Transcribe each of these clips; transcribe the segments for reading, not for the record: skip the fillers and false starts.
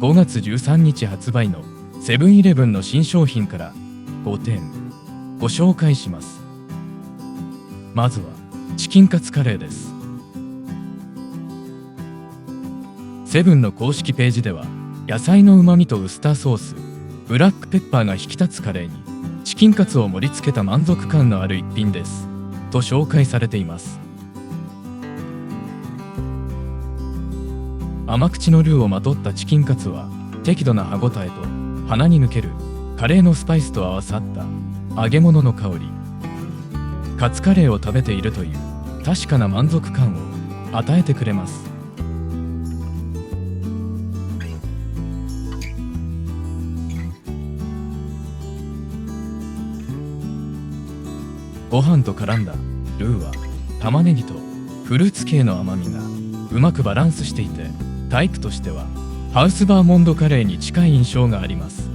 5月13日発売のセブンイレブンの新商品から5点ご紹介します。まずはチキンカツカレーです。セブンの公式ページでは野菜の旨味とウスターソース、ブラックペッパーが引き立つカレーにチキンカツを盛り付けた満足感のある一品ですと紹介されています。甘口のルーをまとったチキンカツは適度な歯ごたえと鼻に抜けるカレーのスパイスと合わさった揚げ物の香り、カツカレーを食べているという確かな満足感を与えてくれます。ご飯と絡んだルーは玉ねぎとフルーツ系の甘みがうまくバランスしていて、タイプとしてはハウスバーモンドカレーに近い印象があります。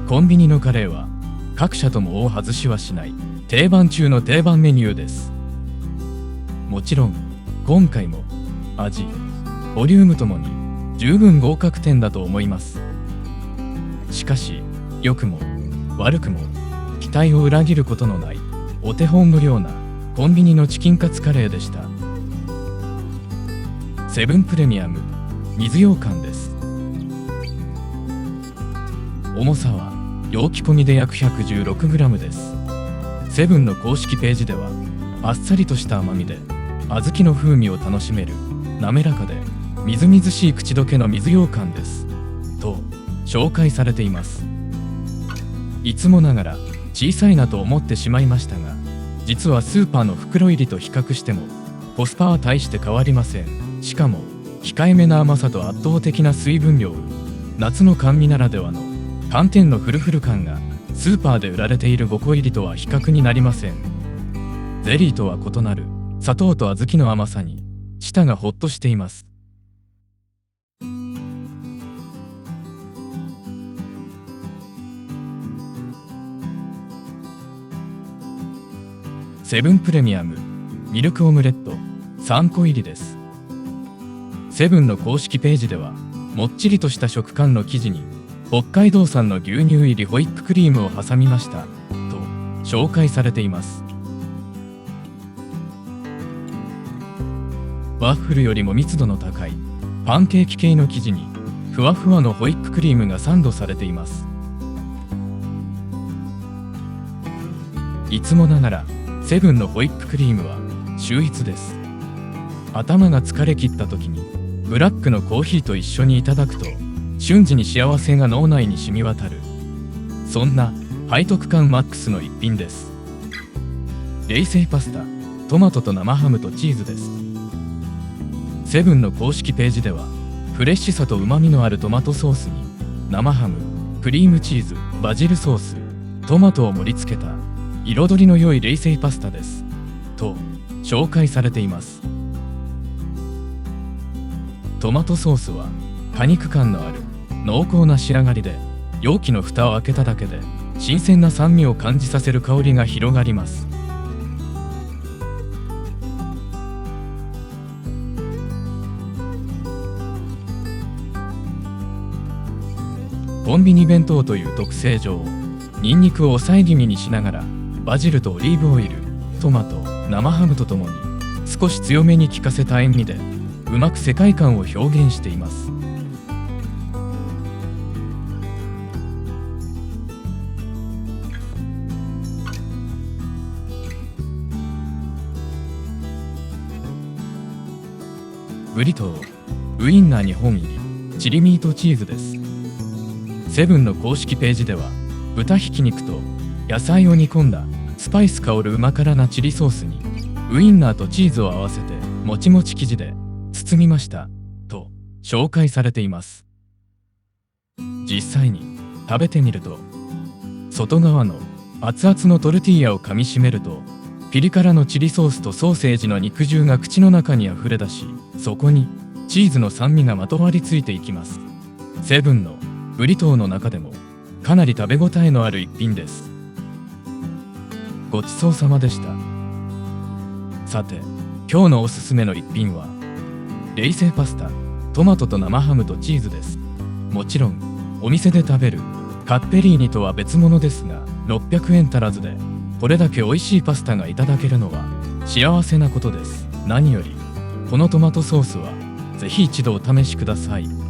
コンビニのカレーは各社とも大外しはしない定番中の定番メニューです。もちろん今回も味、ボリュームともに十分合格点だと思います。しかし良くも悪くも期待を裏切ることのないお手本のようなコンビニのチキンカツカレーでした。セブンプレミアム水羊羹です。重さは容器込みで約 116g です。セブンの公式ページではあっさりとした甘みで小豆の風味を楽しめる滑らかでみずみずしい口どけの水羊羹ですと紹介されています。いつもながら小さいなと思ってしまいましたが、実はスーパーの袋入りと比較してもコスパは大して変わりません。しかも控えめな甘さと圧倒的な水分量、夏の甘味ならではの寒天のフルフル感がスーパーで売られている5個入りとは比較になりません。ゼリーとは異なる砂糖と小豆の甘さに舌がほっとしています。セブンプレミアムミルクオムレット3個入りです。セブンの公式ページではもっちりとした食感の生地に北海道産の牛乳入りホイップクリームを挟みましたと紹介されています。ワッフルよりも密度の高いパンケーキ系の生地にふわふわのホイップクリームがサンドされています。いつもながらセブンのホイップクリームは秀逸です。頭が疲れ切った時にブラックのコーヒーと一緒にいただくと瞬時に幸せが脳内に染み渡る、そんな背徳感マックスの一品です。冷製パスタ、トマトと生ハムとチーズです。セブンの公式ページではフレッシュさと旨味のあるトマトソースに生ハム、クリームチーズ、バジルソース、トマトを盛り付けた彩りの良い冷製パスタですと紹介されています。トマトソースは果肉感のある濃厚な仕上がりで、容器の蓋を開けただけで新鮮な酸味を感じさせる香りが広がります。コンビニ弁当という特性上、ニンニクを抑え気味にしながらバジルとオリーブオイル、トマト、生ハムとともに少し強めに効かせた塩味でうまく世界観を表現しています。ブリトーウインナー2本入りチリミートチーズです。セブンの公式ページでは豚ひき肉と野菜を煮込んだスパイス香る旨辛なチリソースにウインナーとチーズを合わせてもちもち生地で包みましたと紹介されています。実際に食べてみると、外側の熱々のトルティーヤを噛みしめるとピリ辛のチリソースとソーセージの肉汁が口の中にあふれ出し、そこにチーズの酸味がまとわりついていきます。セブンのブリトーの中でもかなり食べ応えのある一品です。ごちそうさまでした。さて、今日のおすすめの一品は冷製パスタ、トマトと生ハムとチーズです。もちろんお店で食べるカッペリーニとは別物ですが、600円足らずでこれだけ美味しいパスタがいただけるのは幸せなことです。何よりこのトマトソースはぜひ一度お試しください。